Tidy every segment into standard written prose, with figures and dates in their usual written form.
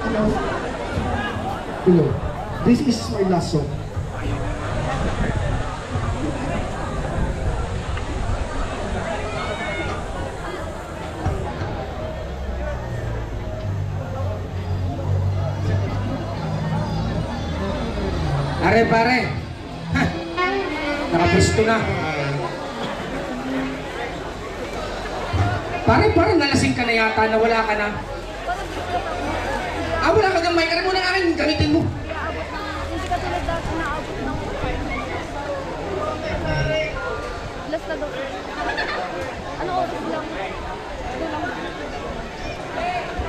Hello. This is my last song. Pare, ha, nakapusto na. Pare, nalasing ka na yata, nawala ka na. Wala ka ng mic. Ano mo na akin, gamitin mo. Hindi ka tulad dati na-abot ng last na daw. Ano oras lang? Ito lang.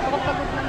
Pagod lang.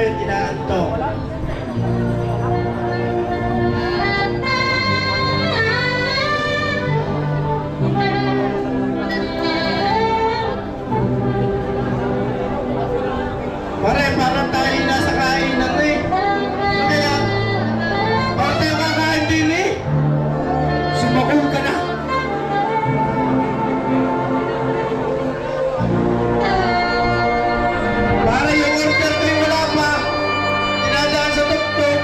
yung inaantok. Pare, parang tayo nasa kainan eh. Ano kaya? Parang tayo kakain din eh. Sumakong ka na. Pare, yung order ko yung wala pa. Dinadaan sa tuktok.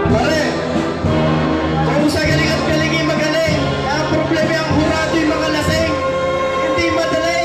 Pare, kung sa galing at galing magaling, ang problema yung hurado yung mga lasing. Hindi madali.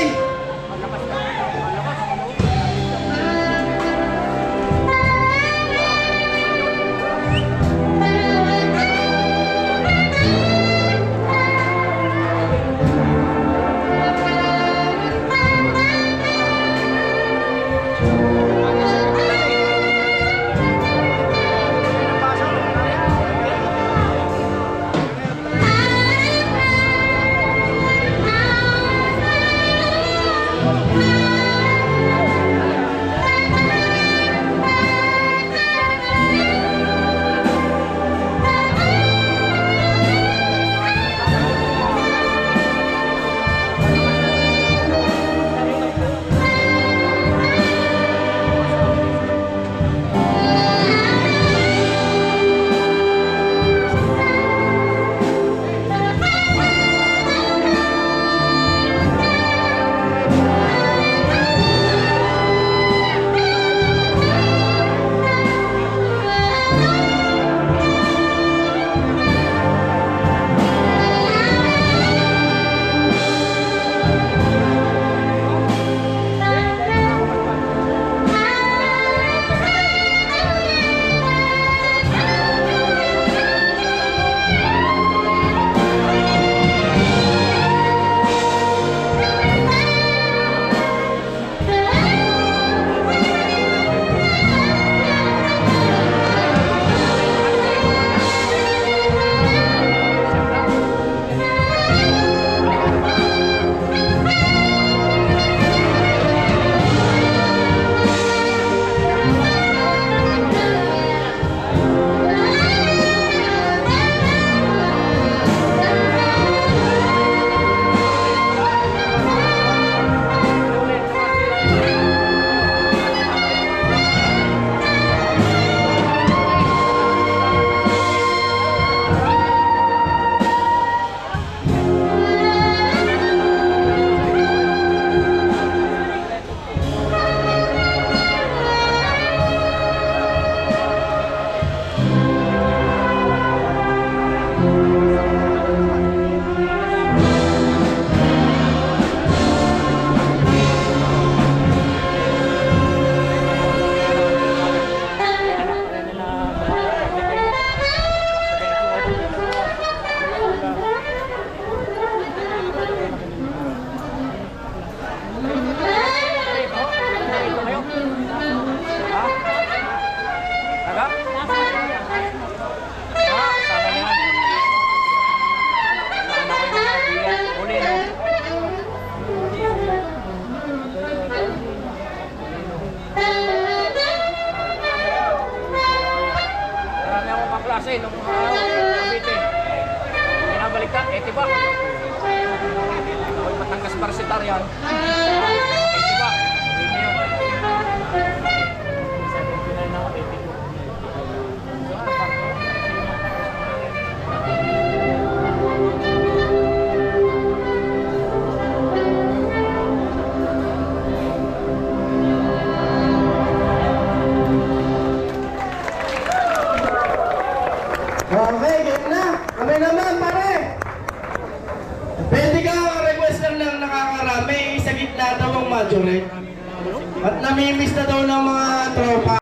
klase nung Cavite. Binabalik ka, tiba. Ako'y Batangas Parsitaryan. Tiba. Hindi yun. 79 na ako, 82. Okay, game na! rin. At namimiss na daw ng mga tropa.